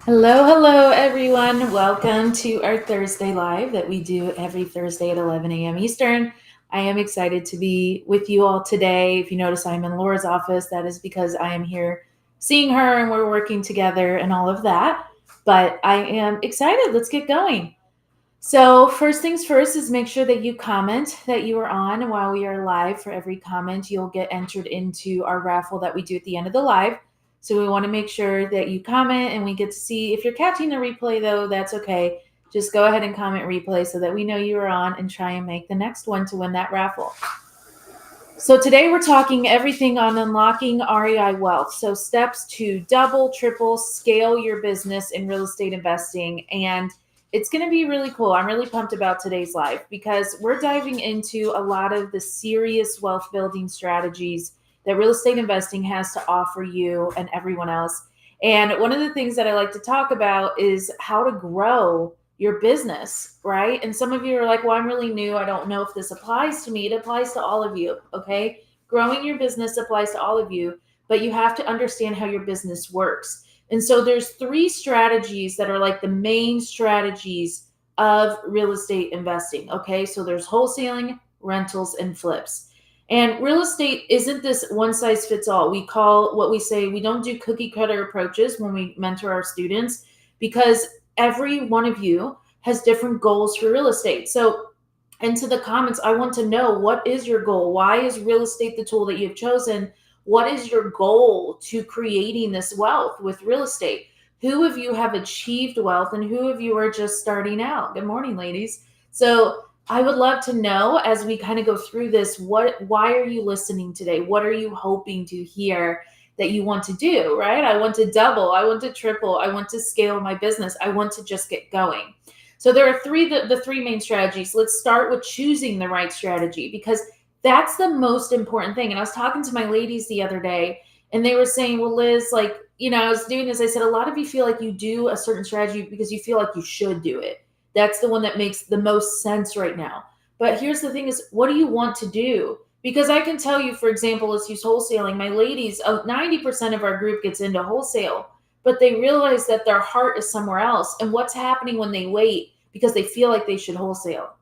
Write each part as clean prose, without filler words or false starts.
Hello, hello, everyone. Welcome to our Thursday Live that we do every Thursday at 11 a.m. Eastern. I am excited to be with you all today. If you notice, I'm in Laura's office. That is because I am here seeing her and we're working together and all of that. But I am excited. Let's get going. So, first things first is make sure that you comment that you are on while we are live. For every comment, you'll get entered into our raffle that we do at the end of the live. So, we want to make sure that you comment and we get to see. If you're catching the replay, though, that's okay. Just go ahead and comment replay so that we know you are on and try and make the next one to win that raffle. So, today we're talking everything on unlocking REI wealth. So, steps to double, triple, scale your business in real estate investing. And it's going to be really cool. I'm really pumped about today's live because we're diving into a lot of the serious wealth building strategies that real estate investing has to offer you and everyone else. And one of the things that I like to talk about is how to grow your business, right? And some of you are like, well, I'm really new. I don't know if this applies to me. It applies to all of you, okay? Growing your business applies to all of you, but you have to understand how your business works. And so there's three strategies that are like the main strategies of real estate investing, okay? So there's wholesaling, rentals, and flips. And real estate isn't this one size fits all. We call what we say, we don't do cookie cutter approaches when we mentor our students because every one of you has different goals for real estate. So into the comments, I want to know, what is your goal? Why is real estate the tool that you've chosen? What is your goal to creating this wealth with real estate? Who of you have achieved wealth and who of you are just starting out? Good morning, ladies. So I would love to know as we kind of go through this, why are you listening today? What are you hoping to hear that you want to do, right? I want to double, I want to triple, I want to scale my business, I want to just get going. So there are the three main strategies. Let's start with choosing the right strategy because that's the most important thing. And I was talking to my ladies the other day and they were saying, well, Liz, like, I was doing this. I said, a lot of you feel like you do a certain strategy because you feel like you should do it. That's the one that makes the most sense right now. But here's the thing is, what do you want to do? Because I can tell you, for example, let's use wholesaling. My ladies, 90% of our group gets into wholesale, but they realize that their heart is somewhere else. And what's happening when they wait because they feel like they should wholesale?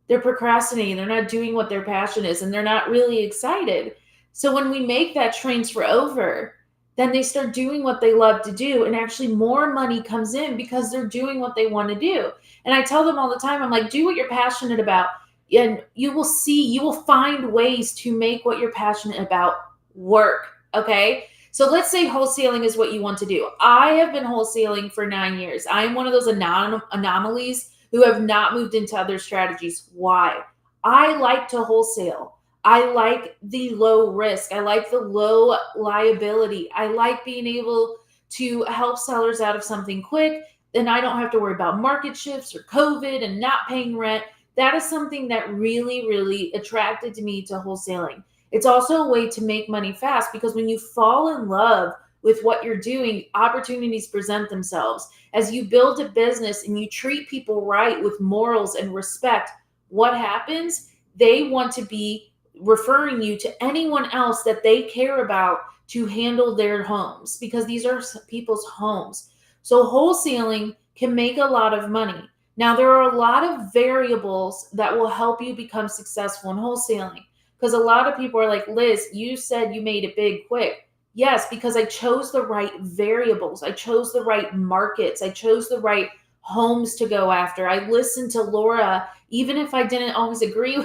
They're procrastinating. They're not doing what their passion is, and they're not really excited. So when we make that transfer over, then they start doing what they love to do, and actually more money comes in because they're doing what they want to do. And I tell them all the time, I'm like, do what you're passionate about, and you will see, you will find ways to make what you're passionate about work. Okay. So let's say wholesaling is what you want to do. I have been wholesaling for 9 years. I am one of those anomalies who have not moved into other strategies. Why? I like to wholesale. I like the low risk. I like the low liability. I like being able to help sellers out of something quick. Then I don't have to worry about market shifts or COVID and not paying rent. That is something that really, really attracted me to wholesaling. It's also a way to make money fast because when you fall in love with what you're doing, opportunities present themselves. As you build a business and you treat people right with morals and respect, what happens? They want to be referring you to anyone else that they care about to handle their homes because these are people's homes. So wholesaling can make a lot of money. Now, there are a lot of variables that will help you become successful in wholesaling because a lot of people are like, Liz, you said you made it big quick. Yes, because I chose the right variables. I chose the right markets. I chose the right homes to go after. I listened to Laura, even if I didn't always agree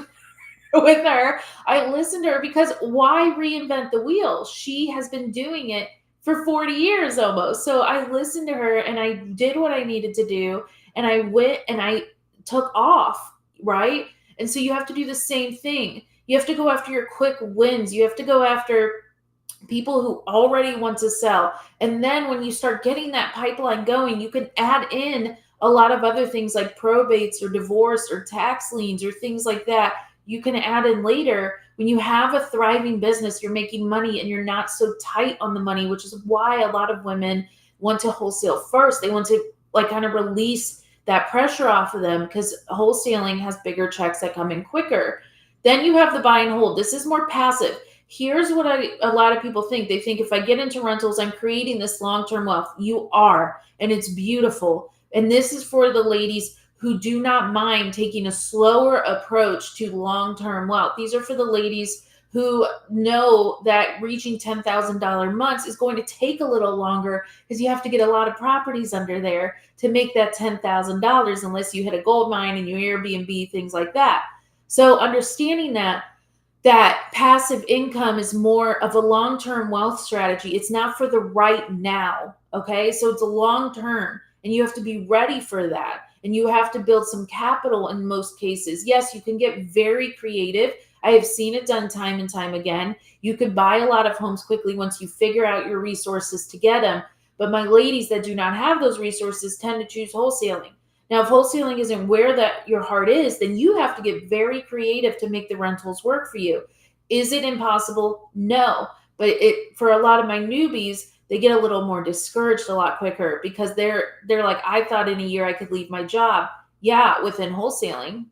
with her. I listened to her because why reinvent the wheel? She has been doing it for 40 years almost. So I listened to her and I did what I needed to do. And I went and I took off, right? And so you have to do the same thing. You have to go after your quick wins. You have to go after people who already want to sell. And then when you start getting that pipeline going, you can add in a lot of other things like probates or divorce or tax liens or things like that. You can add in later when you have a thriving business, you're making money and you're not so tight on the money, which is why a lot of women want to wholesale first. They want to like kind of release that pressure off of them because wholesaling has bigger checks that come in quicker. Then you have the buy and hold. This is more passive. Here's what a lot of people think. They think if I get into rentals, I'm creating this long-term wealth. You are, and it's beautiful. And this is for the ladies who do not mind taking a slower approach to long-term wealth. These are for the ladies who know that reaching $10,000 months is going to take a little longer because you have to get a lot of properties under there to make that $10,000 unless you hit a gold mine and you Airbnb, things like that. So understanding that passive income is more of a long-term wealth strategy. It's not for the right now, okay? So it's a long-term, and you have to be ready for that. And you have to build some capital in most cases. Yes, you can get very creative. I have seen it done time and time again. You could buy a lot of homes quickly once you figure out your resources to get them. But my ladies that do not have those resources tend to choose wholesaling. Now, if wholesaling isn't where that your heart is, then you have to get very creative to make the rentals work for you. Is it impossible? No. But for a lot of my newbies, they get a little more discouraged a lot quicker because they're like, I thought in a year I could leave my job. Yeah, within wholesaling,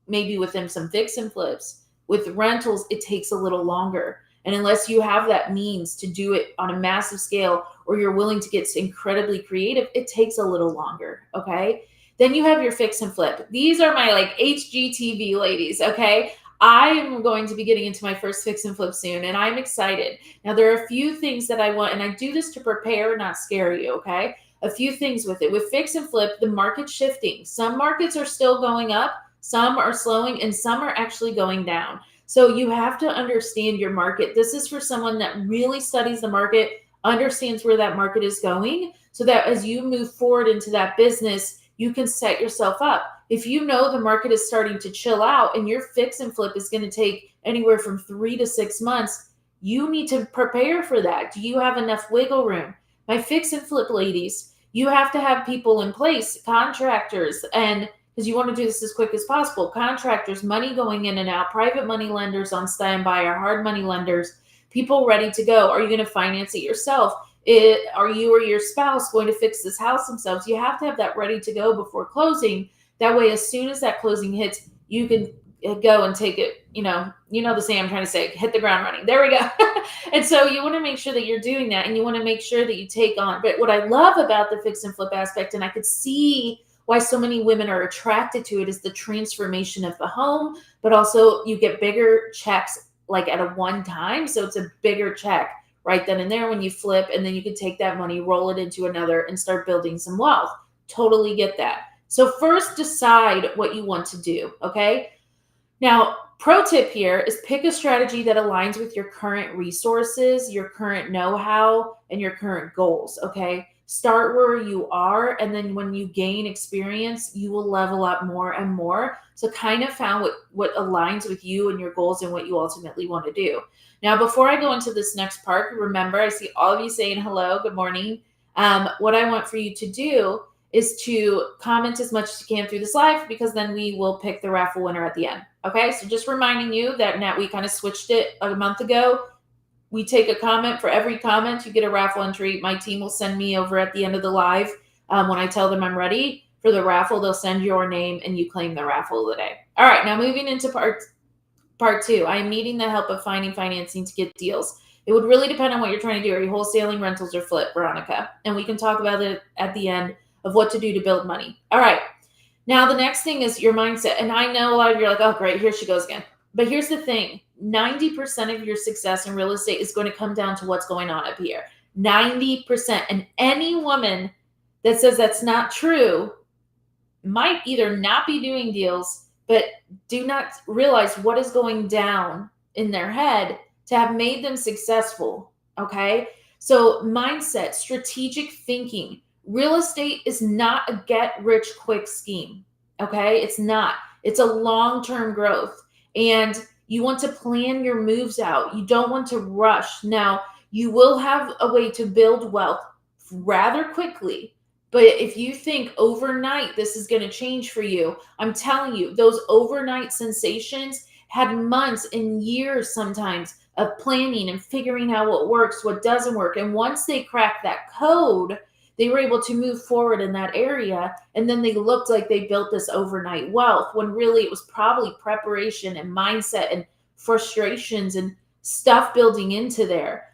maybe within some fix and flips. With rentals, it takes a little longer. And unless you have that means to do it on a massive scale or you're willing to get incredibly creative, it takes a little longer. Okay. Then you have your fix and flip. These are my like HGTV ladies. Okay. I am going to be getting into my first fix and flip soon, and I'm excited. Now, there are a few things that I want, and I do this to prepare, not scare you, okay? A few things with it. With fix and flip, the market's shifting. Some markets are still going up, some are slowing, and some are actually going down. So you have to understand your market. This is for someone that really studies the market, understands where that market is going, so that as you move forward into that business, you can set yourself up. If you know the market is starting to chill out and your fix and flip is going to take anywhere from 3 to 6 months, you need to prepare for that. Do you have enough wiggle room? My fix and flip ladies, you have to have people in place, contractors, and because you want to do this as quick as possible, contractors, money going in and out, private money lenders on standby, or hard money lenders, people ready to go. Are you going to finance it yourself? Are you or your spouse going to fix this house themselves? You have to have that ready to go before closing. That way, as soon as that closing hits, you can go and take it, the saying I'm trying to say, hit the ground running. There we go. And so you want to make sure that you're doing that, and you want to make sure that you take on. But what I love about the fix and flip aspect, and I could see why so many women are attracted to it, is the transformation of the home, but also you get bigger checks like at a one time. So it's a bigger check right then and there when you flip, and then you can take that money, roll it into another, and start building some wealth. Totally get that. So first decide what you want to do, okay? Now, pro tip here is pick a strategy that aligns with your current resources, your current know-how, and your current goals, okay? Start where you are, and then when you gain experience, you will level up more and more. So kind of found what aligns with you and your goals and what you ultimately want to do. Now, before I go into this next part, remember, I see all of you saying hello, good morning. What I want for you to do is to comment as much as you can through this live, because then we will pick the raffle winner at the end. Okay, so just reminding you that now we kind of switched it a month ago. We take a comment. For every comment, you get a raffle entry. My team will send me over at the end of the live. When I tell them I'm ready for the raffle, they'll send your name and you claim the raffle of the day. All right, now moving into part two. I am needing the help of finding financing to get deals. It would really depend on what you're trying to do. Are you wholesaling, rentals, or flip, Veronica? And we can talk about it at the end of what to do to build money. All right. Now, the next thing is your mindset. And I know a lot of you are like, oh, great, here she goes again. But here's the thing. 90% of your success in real estate is going to come down to what's going on up here. 90%. And any woman that says that's not true might either not be doing deals, but do not realize what is going down in their head to have made them successful. Okay. So mindset, strategic thinking. Real estate is not a get rich quick scheme. Okay. It's not. It's a long-term growth. And you want to plan your moves out. You don't want to rush. Now, you will have a way to build wealth rather quickly. But if you think overnight this is going to change for you, I'm telling you, those overnight sensations had months and years sometimes of planning and figuring out what works, what doesn't work. And once they cracked that code, they were able to move forward in that area. And then they looked like they built this overnight wealth when really it was probably preparation and mindset and frustrations and stuff building into there.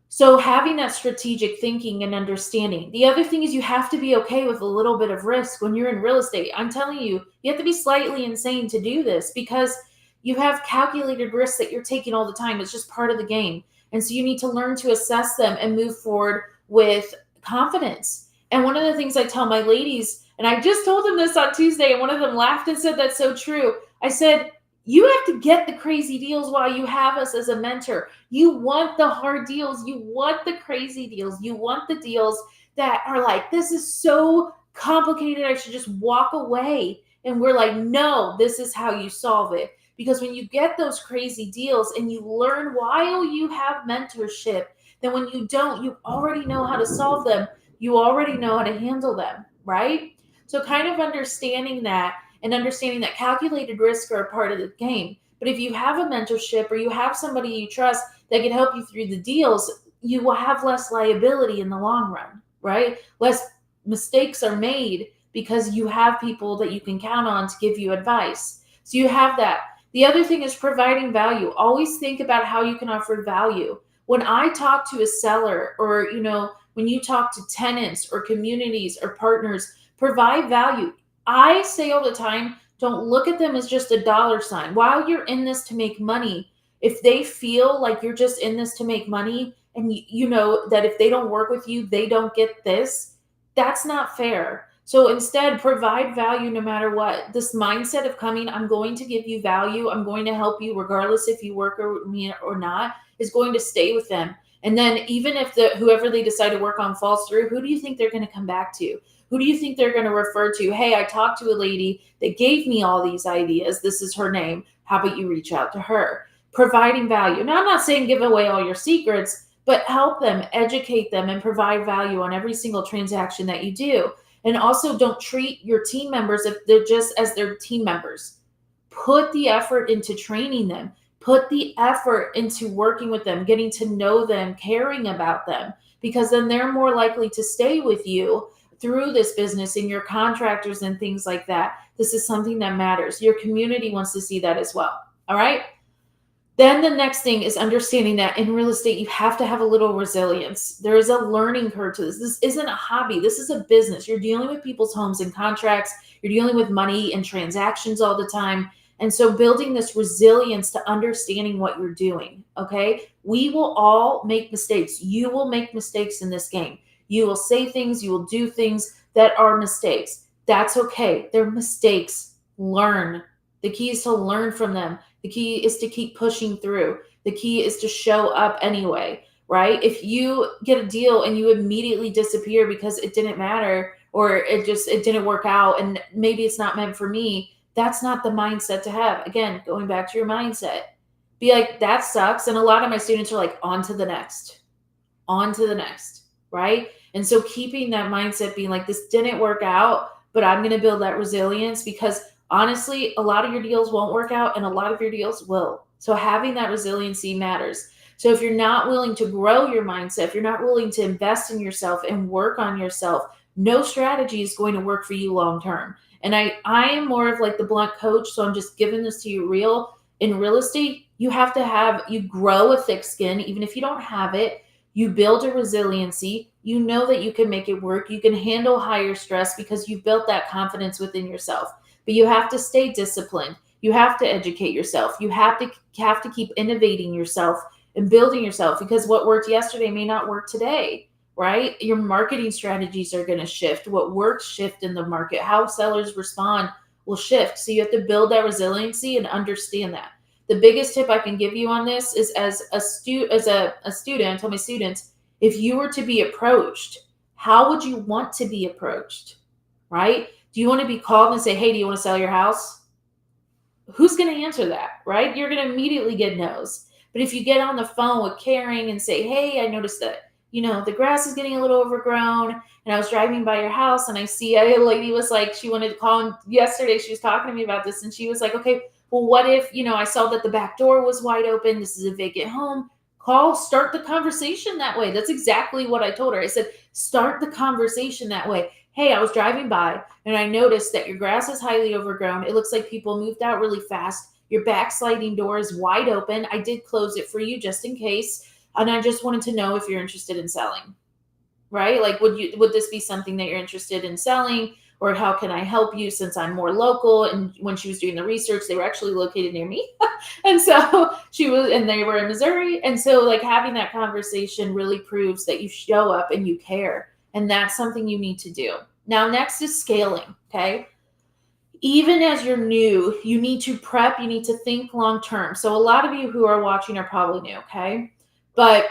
So having that strategic thinking and understanding. The other thing is you have to be okay with a little bit of risk when you're in real estate. I'm telling you, you have to be slightly insane to do this because you have calculated risks that you're taking all the time. It's just part of the game. And so you need to learn to assess them and move forward with confidence. And one of the things I tell my ladies, and I just told them this on Tuesday, and one of them laughed and said, "That's so true." I said, you have to get the crazy deals while you have us as a mentor. You want the hard deals. You want the crazy deals. You want the deals that are like, this is so complicated, I should just walk away. And we're like, no, this is how you solve it. Because when you get those crazy deals and you learn while you have mentorship, then when you don't, you already know how to solve them. You already know how to handle them, right? So kind of understanding that and understanding that calculated risks are a part of the game. But if you have a mentorship or you have somebody you trust that can help you through the deals, you will have less liability in the long run, right? Less mistakes are made because you have people that you can count on to give you advice. So you have that. The other thing is providing value. Always think about how you can offer value. When I talk to a seller or, when you talk to tenants or communities or partners, provide value. I say all the time, don't look at them as just a dollar sign. While you're in this to make money, if they feel like you're just in this to make money and you know that if they don't work with you, they don't get this, that's not fair. So instead, provide value no matter what. This mindset of coming, I'm going to give you value, I'm going to help you regardless if you work with me or not, is going to stay with them. And then even if whoever they decide to work on falls through, who do you think they're going to come back to? Who do you think they're going to refer to? Hey, I talked to a lady that gave me all these ideas. This is her name. How about you reach out to her? Providing value. Now, I'm not saying give away all your secrets, but help them, educate them, and provide value on every single transaction that you do. And also don't treat your team members if they're just as their team members. Put the effort into training them. Put the effort into working with them, getting to know them, caring about them, because then they're more likely to stay with you through this business and your contractors and things like that. This is something that matters. Your community wants to see that as well. All right. Then the next thing is understanding that in real estate, you have to have a little resilience. There is a learning curve to this. This isn't a hobby. This is a business. You're dealing with people's homes and contracts. You're dealing with money and transactions all the time. And so building this resilience to understanding what you're doing. Okay. We will all make mistakes. You will make mistakes in this game. You will say things, you will do things that are mistakes. That's okay. They're mistakes. Learn. The key is to learn from them. The key is to keep pushing through. The key is to show up anyway, right? If you get a deal and you immediately disappear because it didn't matter or it didn't work out and maybe it's not meant for me, that's not the mindset to have. Again, going back to your mindset. Be like, that sucks. And a lot of my students are like, on to the next, right? And so keeping that mindset, being like, this didn't work out, but I'm going to build that resilience because honestly, a lot of your deals won't work out and a lot of your deals will. So having that resiliency matters. So if you're not willing to grow your mindset, if you're not willing to invest in yourself and work on yourself, no strategy is going to work for you long term. And I am more of like the blunt coach, so I'm just giving this to you real. In real estate, you grow a thick skin, even if you don't have it. You build a resiliency. You know that you can make it work. You can handle higher stress because you've built that confidence within yourself. But you have to stay disciplined. You have to educate yourself. You have to keep innovating yourself and building yourself because what worked yesterday may not work today, right? Your marketing strategies are going to shift. What works shift in the market. How sellers respond will shift. So you have to build that resiliency and understand that. The biggest tip I can give you on this is as a student, I tell my students, if you were to be approached, how would you want to be approached, right? Do you want to be called and say, hey, do you want to sell your house? Who's going to answer that, right? You're going to immediately get no's. But if you get on the phone with caring and say, hey, I noticed that, the grass is getting a little overgrown and I was driving by your house and I see a lady was like, she wanted to call yesterday. She was talking to me about this and she was like, okay, well, what if, I saw that the back door was wide open. This is a vacant home. Start the conversation that way. That's exactly what I told her. I said, start the conversation that way. Hey, I was driving by and I noticed that your grass is highly overgrown. It looks like people moved out really fast. Your backsliding door is wide open. I did close it for you just in case. And I just wanted to know if you're interested in selling, right? Like, would this be something that you're interested in selling? Or how can I help you since I'm more local? And when she was doing the research, they were actually located near me. And so and they were in Missouri. And so, like, having that conversation really proves that you show up and you care. And that's something you need to do. Now, next is scaling. Okay. Even as you're new, you need to prep, you need to think long term. So, a lot of you who are watching are probably new. Okay. But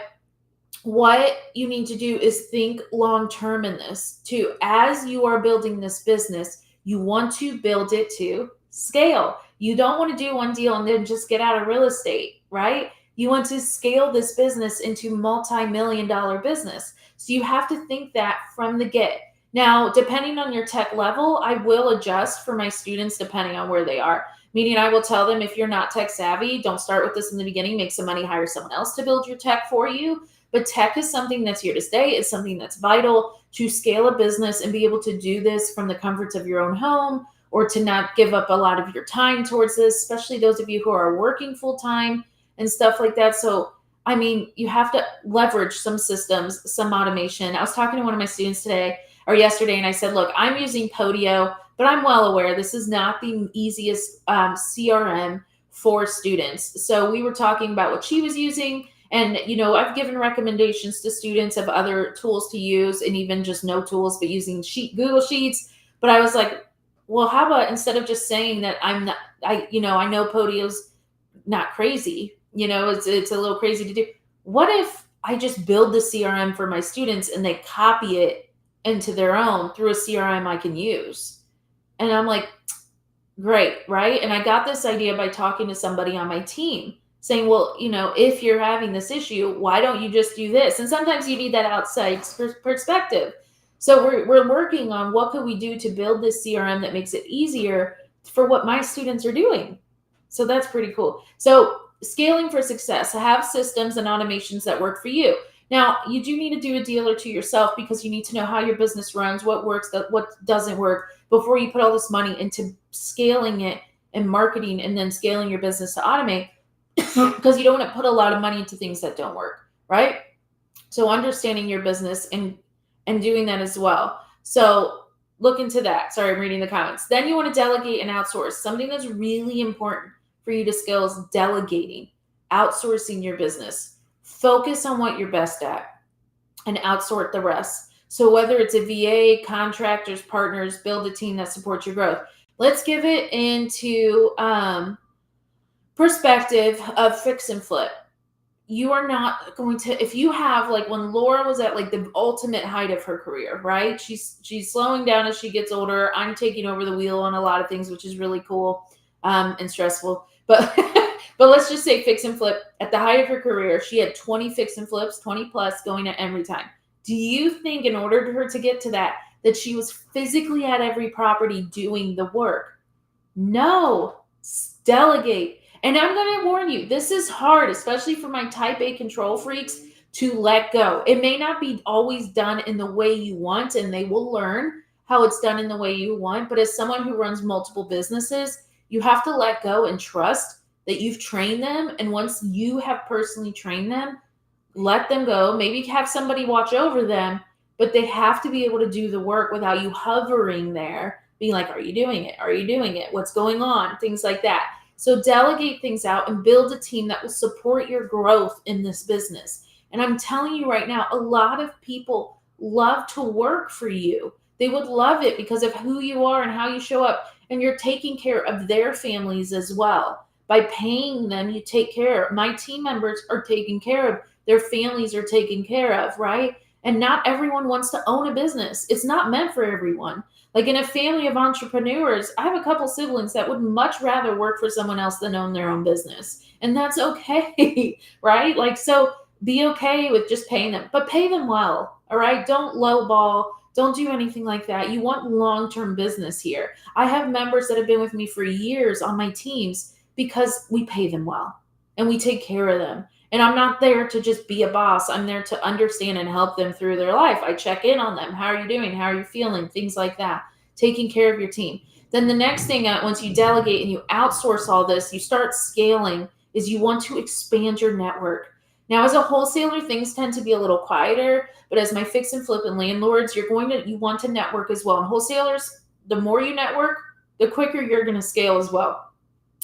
what you need to do is think long term in this too. As you are building this business, you want to build it to scale. You don't want to do one deal and then just get out of real estate, right? You want to scale this business into multi-million-dollar business. So you have to think that from the get. Now, depending on your tech level, I will adjust for my students depending on where they are. Meaning, I will tell them, if you're not tech savvy, don't start with this in the beginning. Make some money, hire someone else to build your tech for you. But tech is something that's here to stay. It's something that's vital to scale a business and be able to do this from the comforts of your own home, or to not give up a lot of your time towards this, especially those of you who are working full time and stuff like that. So, I mean, you have to leverage some systems, some automation. I was talking to one of my students today or yesterday, and I said, look, I'm using Podio, but I'm well aware this is not the easiest CRM for students. So we were talking about what she was using. And, I've given recommendations to students of other tools to use, and even just no tools, but using Google Sheets. But I was like, well, how about instead of just saying that I'm not, I know Podio's not crazy, it's a little crazy to do. What if I just build the CRM for my students and they copy it into their own through a CRM I can use? And I'm like, great, right? And I got this idea by talking to somebody on my team, saying, well, if you're having this issue, why don't you just do this? And sometimes you need that outside perspective. So we're working on what could we do to build this CRM that makes it easier for what my students are doing. So that's pretty cool. So scaling for success, have systems and automations that work for you. Now, you do need to do a deal or two yourself, because you need to know how your business runs, what works, what doesn't work, before you put all this money into scaling it and marketing and then scaling your business to automate. Because you don't want to put a lot of money into things that don't work, right? So understanding your business and doing that as well. So look into that. Sorry, I'm reading the comments. Then you want to delegate and outsource. Something that's really important for you to scale is delegating, outsourcing your business. Focus on what you're best at and outsource the rest. So whether it's a VA, contractors, partners, build a team that supports your growth. Let's give it into perspective of fix and flip. You are not going to, if you have, like, when Laura was at like the ultimate height of her career, right? She's slowing down as she gets older. I'm taking over the wheel on a lot of things, which is really cool and stressful. But but let's just say fix and flip. At the height of her career, she had 20 fix and flips, 20 plus going at every time. Do you think in order for her to get to that she was physically at every property doing the work? No. Delegate. And I'm going to warn you, this is hard, especially for my type A control freaks, to let go. It may not be always done in the way you want, and they will learn how it's done in the way you want. But as someone who runs multiple businesses, you have to let go and trust that you've trained them. And once you have personally trained them, let them go. Maybe have somebody watch over them, but they have to be able to do the work without you hovering there, being like, are you doing it? Are you doing it? What's going on? Things like that. So delegate things out and build a team that will support your growth in this business. And I'm telling you right now, a lot of people love to work for you. They would love it because of who you are and how you show up. And you're taking care of their families as well. By paying them, you take care. My team members are taken care of. Their families are taken care of, right? And not everyone wants to own a business. It's not meant for everyone. Like in a family of entrepreneurs, I have a couple siblings that would much rather work for someone else than own their own business. And that's okay, right? Like, so be okay with just paying them, but pay them well, all right? Don't lowball. Don't do anything like that. You want long-term business here. I have members that have been with me for years on my teams because we pay them well and we take care of them. And I'm not there to just be a boss. I'm there to understand and help them through their life. I check in on them. How are you doing? How are you feeling? Things like that. Taking care of your team. Then the next thing, once you delegate and you outsource all this, you start scaling, is you want to expand your network. Now, as a wholesaler, things tend to be a little quieter, but as my fix and flip and landlords, you want to network as well. And wholesalers, the more you network, the quicker you're going to scale as well.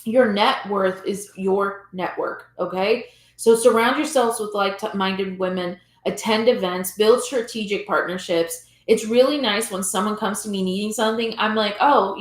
Your net worth is your network. Okay. So surround yourselves with like-minded women, attend events, build strategic partnerships. It's really nice when someone comes to me needing something. I'm like, oh,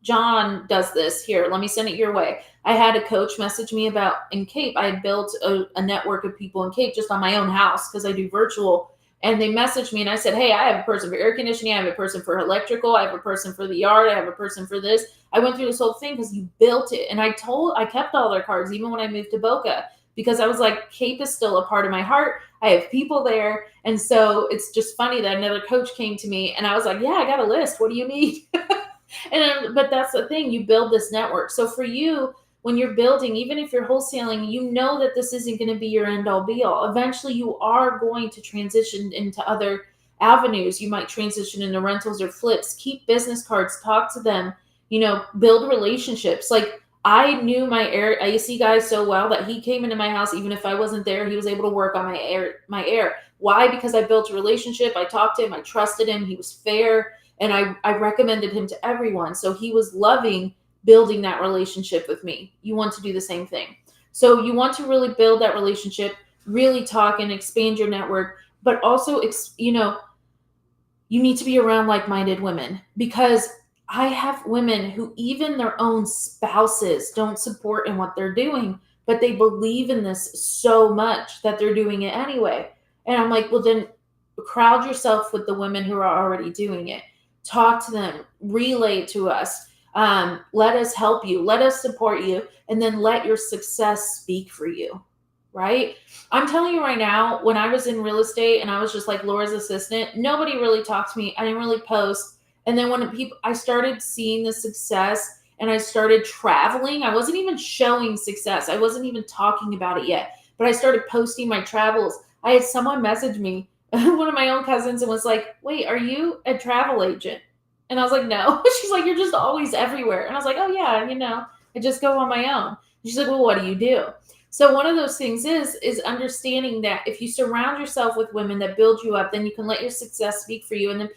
John does this. Here, let me send it your way. I had a coach message me about in Cape. I had built a network of people in Cape just on my own house because I do virtual. And they messaged me and I said, hey, I have a person for air conditioning. I have a person for electrical. I have a person for the yard. I have a person for this. I went through this whole thing because you built it. And I kept all their cards, even when I moved to Boca, because I was like, Cape is still a part of my heart. I have people there. And so it's just funny that another coach came to me and I was like, yeah, I got a list. What do you need? But that's the thing, you build this network. So for you, when you're building, even if you're wholesaling, you know that this isn't going to be your end all be all. Eventually you are going to transition into other avenues. You might transition into rentals or flips. Keep business cards, talk to them, build relationships. Like, I knew my air AC guy so well that he came into my house. Even if I wasn't there, he was able to work on my air. Why? Because I built a relationship. I talked to him. I trusted him. He was fair. And I recommended him to everyone. So he was loving building that relationship with me. You want to do the same thing. So you want to really build that relationship, really talk and expand your network, but also, you need to be around like-minded women, because I have women who even their own spouses don't support in what they're doing, but they believe in this so much that they're doing it anyway. And I'm like, well, then crowd yourself with the women who are already doing it. Talk to them, relay it to us. Let us help you, let us support you, and then let your success speak for you, right? I'm telling you right now, when I was in real estate and I was just like Laura's assistant, nobody really talked to me. I didn't really post. And then I started seeing the success and I started traveling. I wasn't even showing success. I wasn't even talking about it yet, but I started posting my travels. I had someone message me, one of my own cousins, and was like, wait, are you a travel agent? And I was like, no. She's like, you're just always everywhere. And I was like, oh yeah, I just go on my own. She's like, well, what do you do? So one of those things is understanding that if you surround yourself with women that build you up, then you can let your success speak for you. And then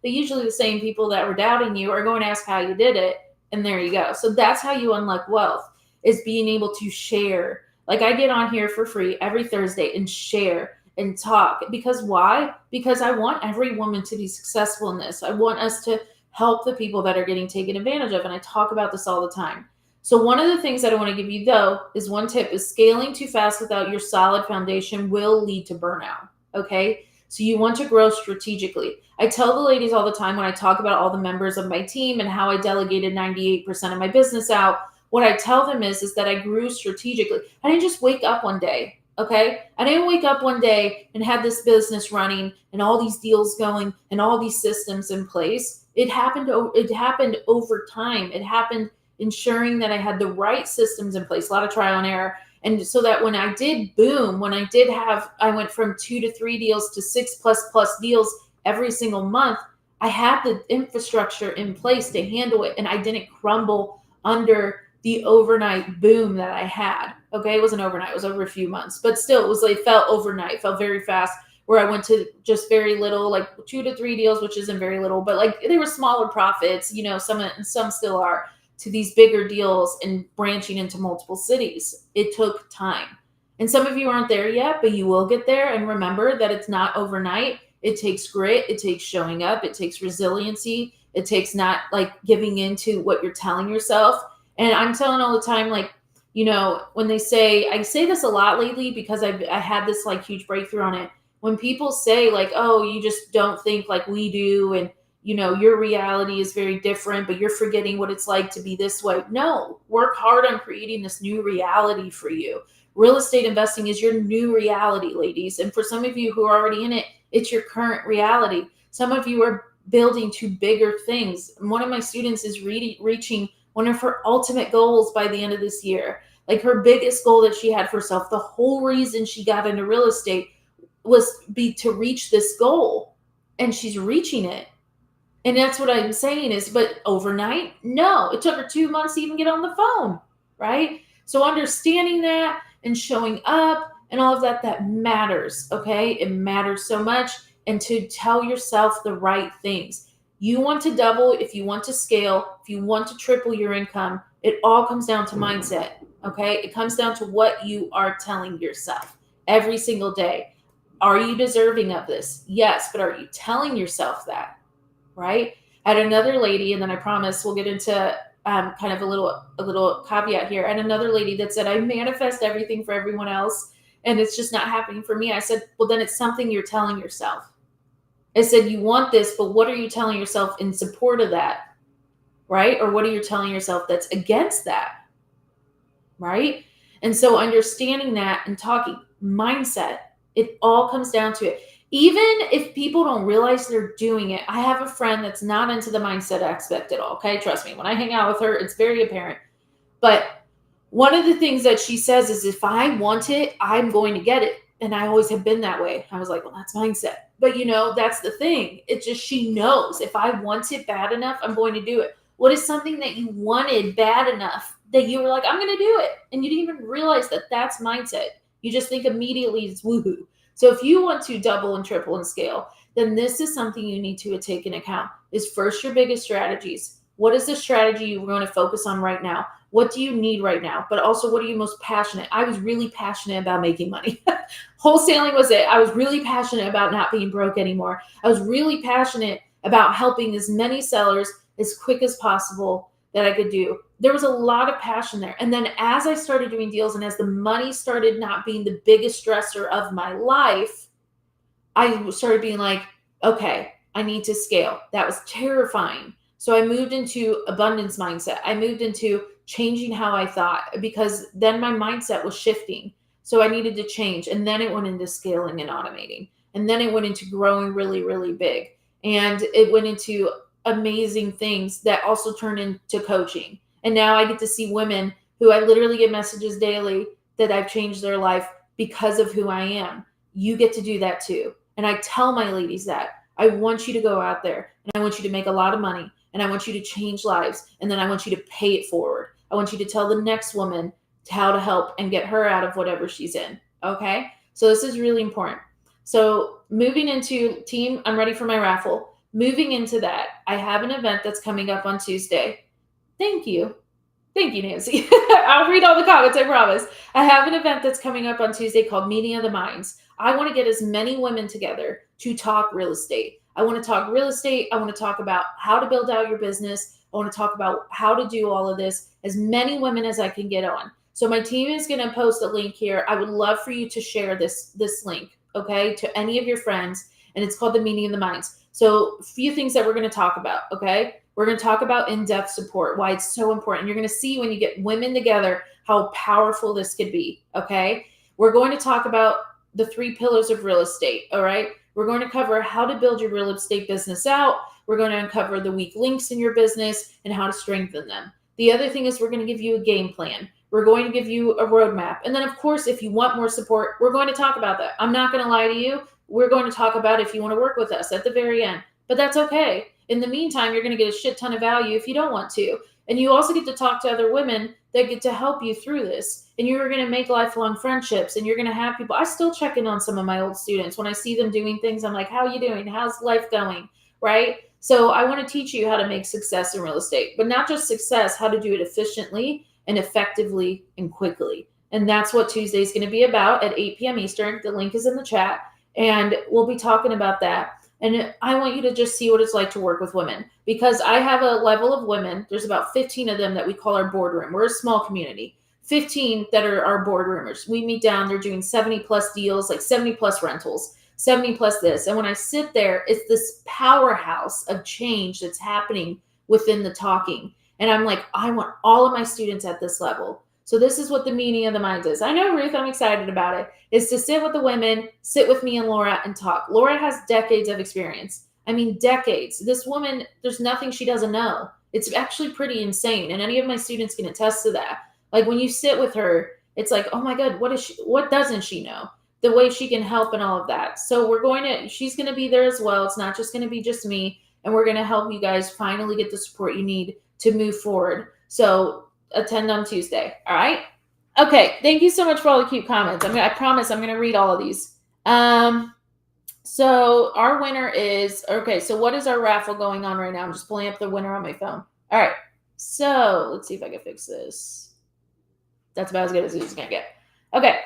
usually the same people that were doubting you are going to ask how you did it. And there you go. So that's how you unlock wealth, is being able to share. Like, I get on here for free every Thursday and share and talk. Because why? Because I want every woman to be successful in this. I want us to help the people that are getting taken advantage of. And I talk about this all the time. So one of the things that I want to give you, though, is one tip is scaling too fast without your solid foundation will lead to burnout. Okay. So you want to grow strategically. I tell the ladies all the time when I talk about all the members of my team and how I delegated 98% of my business out, what I tell them is that I grew strategically. I didn't just wake up one day. Okay. I didn't wake up one day and have this business running and all these deals going and all these systems in place. It happened over time. It happened ensuring that I had the right systems in place, a lot of trial and error. And so that when I did boom, I went from 2 to 3 deals to 6+ deals every single month. I had the infrastructure in place to handle it, and I didn't crumble under the overnight boom that I had. Okay, it wasn't overnight; it was over a few months, but still, it felt overnight. It felt very fast. Where I went to just very little, like 2 to 3 deals, which isn't very little, but like they were smaller profits. Some still are, to these bigger deals and branching into multiple cities. It took time. And some of you aren't there yet, but you will get there. And remember that it's not overnight. It takes grit. It takes showing up. It takes resiliency. It takes not like giving into what you're telling yourself. And I'm telling all the time, like, when I say this a lot lately because I had this like huge breakthrough on it. When people say like, oh, you just don't think like we do, and your reality is very different, but you're forgetting what it's like to be this way. No, work hard on creating this new reality for you. Real estate investing is your new reality, ladies. And for some of you who are already in it, it's your current reality. Some of you are building to bigger things. One of my students is reaching one of her ultimate goals by the end of this year. Like, her biggest goal that she had for herself, the whole reason she got into real estate was to reach this goal, and she's reaching it. And that's what I'm saying is, but overnight, no, it took her 2 months to even get on the phone, right? So understanding that and showing up and all of that, that matters, okay? It matters so much. And to tell yourself the right things. You want to double, if you want to scale, if you want to triple your income, it all comes down to mindset, okay? It comes down to what you are telling yourself every single day. Are you deserving of this? Yes, but are you telling yourself that? Right? I had another lady, and then I promise we'll get into kind of a little caveat here. And another lady that said, I manifest everything for everyone else, and it's just not happening for me. I said, well, then it's something you're telling yourself. I said, you want this, but what are you telling yourself in support of that? Right? Or what are you telling yourself that's against that? Right? And so understanding that and talking mindset, it all comes down to it. Even if people don't realize they're doing it, I have a friend that's not into the mindset aspect at all. Okay. Trust me, when I hang out with her, it's very apparent. But one of the things that she says is if I want it, I'm going to get it. And I always have been that way. I was like, well, that's mindset. But that's the thing. It's just she knows if I want it bad enough, I'm going to do it. What is something that you wanted bad enough that you were like, I'm going to do it? And you didn't even realize that that's mindset. You just think immediately it's woohoo. So if you want to double and triple and scale, then this is something you need to take into account is first your biggest strategies. What is the strategy you're going to focus on right now? What do you need right now? But also, what are you most passionate? I was really passionate about making money. Wholesaling was it. I was really passionate about not being broke anymore. I was really passionate about helping as many sellers as quick as possible that I could do. There was a lot of passion there. And then as I started doing deals and as the money started not being the biggest stressor of my life, I started being like, okay, I need to scale. That was terrifying. So I moved into abundance mindset. I moved into changing how I thought because then my mindset was shifting. So I needed to change. And then it went into scaling and automating. And then it went into growing really, really big. And it went into amazing things that also turned into coaching. And now I get to see women who I literally get messages daily that I've changed their life because of who I am. You get to do that too. And I tell my ladies that I want you to go out there and I want you to make a lot of money and I want you to change lives. And then I want you to pay it forward. I want you to tell the next woman how to help and get her out of whatever she's in. Okay. So this is really important. So moving into team, I'm ready for my raffle. Moving into that, I have an event that's coming up on Tuesday. Thank you. Thank you, Nancy. I'll read all the comments, I promise. I have an event that's coming up on Tuesday called Meeting of the Minds. I want to get as many women together to talk real estate. I want to talk real estate. I want to talk about how to build out your business. I want to talk about how to do all of this, as many women as I can get on. So my team is going to post a link here. I would love for you to share this link, okay, to any of your friends. And it's called the Meeting of the Minds. So a few things that we're going to talk about, okay? We're going to talk about in-depth support, why it's so important. You're going to see when you get women together how powerful this could be, okay? We're going to talk about the 3 pillars of real estate, all right? We're going to cover how to build your real estate business out. We're going to uncover the weak links in your business and how to strengthen them. The other thing is we're going to give you a game plan. We're going to give you a roadmap. And then, of course, if you want more support, we're going to talk about that. I'm not going to lie to you. We're going to talk about if you want to work with us at the very end. But that's okay. In the meantime, you're going to get a shit ton of value if you don't want to. And you also get to talk to other women that get to help you through this. And you're going to make lifelong friendships and you're going to have people. I still check in on some of my old students. When I see them doing things, I'm like, how are you doing? How's life going? Right? So I want to teach you how to make success in real estate, but not just success, how to do it efficiently and effectively and quickly. And that's what Tuesday is going to be about at 8 p.m. Eastern. The link is in the chat. And we'll be talking about that. And I want you to just see what it's like to work with women because I have a level of women. There's about 15 of them that we call our boardroom. We're a small community. 15 that are our boardroomers. We meet down. They're doing 70 plus deals, like 70 plus rentals, 70 plus this. And when I sit there, it's this powerhouse of change that's happening within the talking. And I'm like, I want all of my students at this level. So this is what the meeting of the minds is. I know, Ruth, I'm excited about it. Is to sit with the women, sit with me and Laura and talk. Laura has decades of experience. I mean, decades. This woman, there's nothing she doesn't know. It's actually pretty insane. And any of my students can attest to that. Like when you sit with her, it's like, oh my God, what doesn't she know? The way she can help and all of that. So she's going to be there as well. It's not just going to be just me. and we're going to help you guys finally get the support you need to move forward. So attend on Tuesday. All right. Okay. Thank you so much for all the cute comments. I promise I'm going to read all of these. So our winner is, okay, so what is our raffle going on right now? I'm just pulling up the winner on my phone. All right. So let's see if I can fix this. That's about as good as it's going to get. Okay.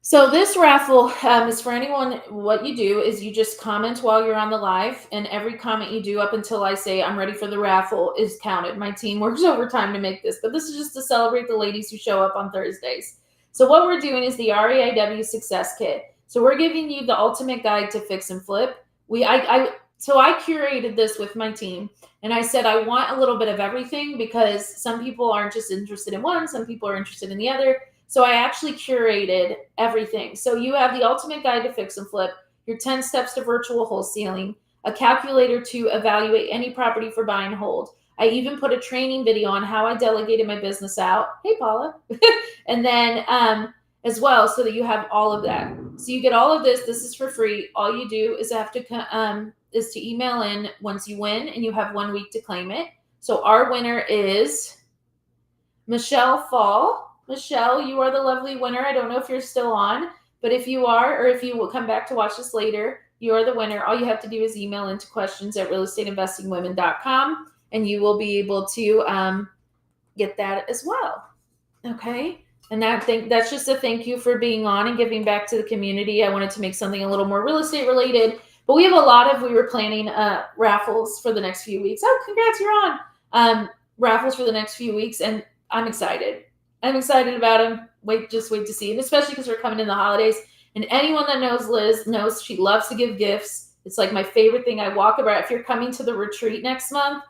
So this raffle is for anyone. What you do is you just comment while you're on the live, and every comment you do up until I say I'm ready for the raffle is counted. My team works overtime to make this, but this is just to celebrate the ladies who show up on Thursdays. So what we're doing is the REIW Success Kit. So we're giving you the ultimate guide to fix and flip. So I curated this with my team, and I said I want a little bit of everything because some people aren't just interested in one, some people are interested in the other. So I actually curated everything. So you have the ultimate guide to fix and flip, your 10 steps to virtual wholesaling, a calculator to evaluate any property for buy and hold. I even put a training video on how I delegated my business out. Hey, Paula. And then as well, so that you have all of that. So you get all of this. This is for free. All you do is to email in once you win, and you have 1 week to claim it. So our winner is Michelle Fall. Michelle, you are the lovely winner. I don't know if you're still on, but if you are, or if you will come back to watch this later, you are the winner. All you have to do is email into questions@realestateinvestingwomen.com, and you will be able to get that as well. Okay. And that's just a thank you for being on and giving back to the community. I wanted to make something a little more real estate related, but we were planning raffles for the next few weeks. Oh, congrats, you're on. Raffles for the next few weeks, and I'm excited. I'm excited about them. Just wait to see. And especially because we're coming in the holidays. And anyone that knows Liz knows she loves to give gifts. It's like my favorite thing. I walk about. If you're coming to the retreat next month,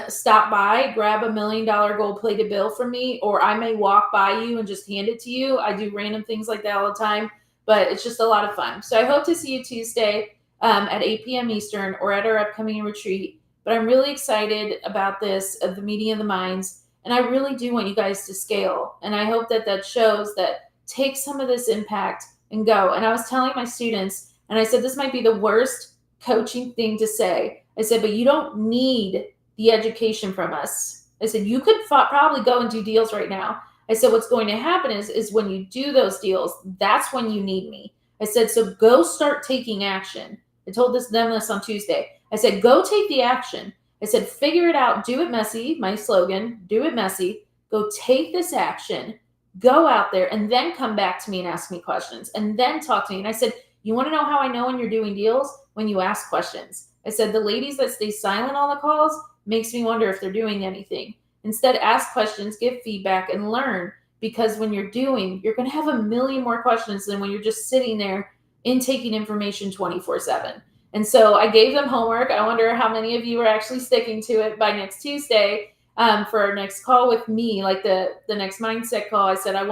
stop by, grab $1 million gold-plated bill from me, or I may walk by you and just hand it to you. I do random things like that all the time, but it's just a lot of fun. So I hope to see you Tuesday at 8 p.m. Eastern or at our upcoming retreat. But I'm really excited about this, of the meeting of the minds. And I really do want you guys to scale. And I hope that shows that take some of this impact and go. And I was telling my students, and I said, this might be the worst coaching thing to say. I said, but you don't need the education from us. I said, you could probably go and do deals right now. I said, what's going to happen is when you do those deals, that's when you need me. I said, so go start taking action. I told them this on Tuesday. I said, go take the action. I said, figure it out, do it messy, my slogan, do it messy, go take this action, go out there, and then come back to me and ask me questions, and then talk to me. And I said, you want to know how I know when you're doing deals? When you ask questions. I said, the ladies that stay silent on the calls makes me wonder if they're doing anything. Instead, ask questions, give feedback, and learn, because when you're doing, you're going to have a million more questions than when you're just sitting there intaking information 24/7. And so I gave them homework. I wonder how many of you are actually sticking to it by next Tuesday for our next call with me, like the next mindset call. I said I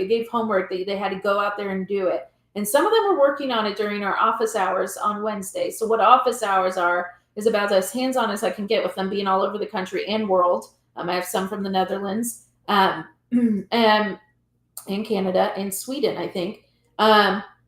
gave homework that they had to go out there and do it. And some of them were working on it during our office hours on Wednesday. So what office hours are is about as hands-on as I can get with them being all over the country and world. I have some from the Netherlands and Canada and Sweden, I think.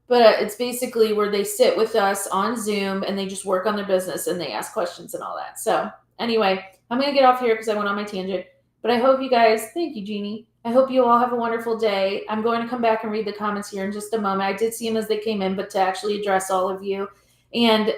But it's basically where they sit with us on Zoom and they just work on their business and they ask questions and all that. So anyway, I'm going to get off here because I went on my tangent. But I hope you guys, thank you, Jeannie. I hope you all have a wonderful day. I'm going to come back and read the comments here in just a moment. I did see them as they came in, but to actually address all of you. And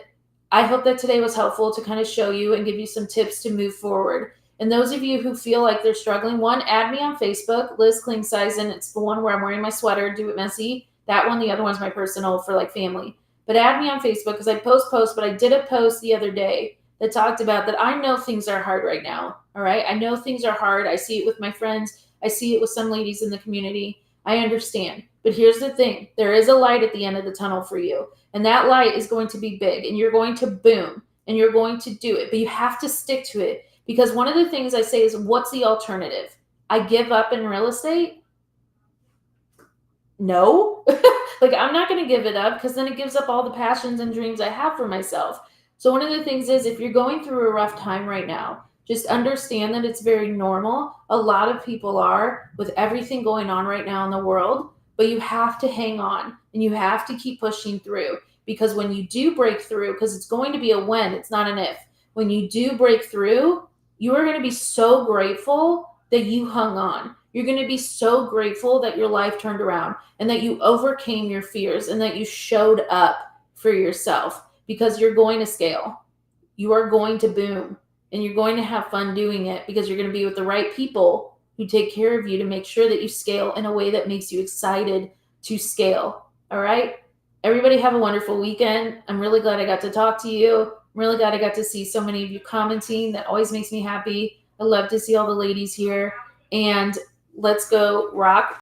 I hope that today was helpful to kind of show you and give you some tips to move forward. And those of you who feel like they're struggling, one, add me on Facebook, Liz Klingsizen. It's the one where I'm wearing my sweater, Do It Messy. That one, the other one's my personal for like family. But add me on Facebook because I post, but I did a post the other day that talked about that I know things are hard right now. All right. I know things are hard. I see it with my friends. I see it with some ladies in the community. I understand. But here's the thing. There is a light at the end of the tunnel for you. And that light is going to be big and you're going to boom and you're going to do it. But you have to stick to it because one of the things I say is, what's the alternative? I give up in real estate? No. Like, I'm not going to give it up because then it gives up all the passions and dreams I have for myself. So one of the things is, if you're going through a rough time right now, just understand that it's very normal. A lot of people are, with everything going on right now in the world, but you have to hang on and you have to keep pushing through, because when you do break through, because it's going to be a when, it's not an if. when you do break through, you are going to be so grateful that you hung on. You're going to be so grateful that your life turned around and that you overcame your fears and that you showed up for yourself, because you're going to scale. You are going to boom, and you're going to have fun doing it, because you're going to be with the right people who take care of you to make sure that you scale in a way that makes you excited to scale. All right? Everybody have a wonderful weekend. I'm really glad I got to talk to you. I'm really glad I got to see so many of you commenting. That always makes me happy. I love to see all the ladies here. And let's go rock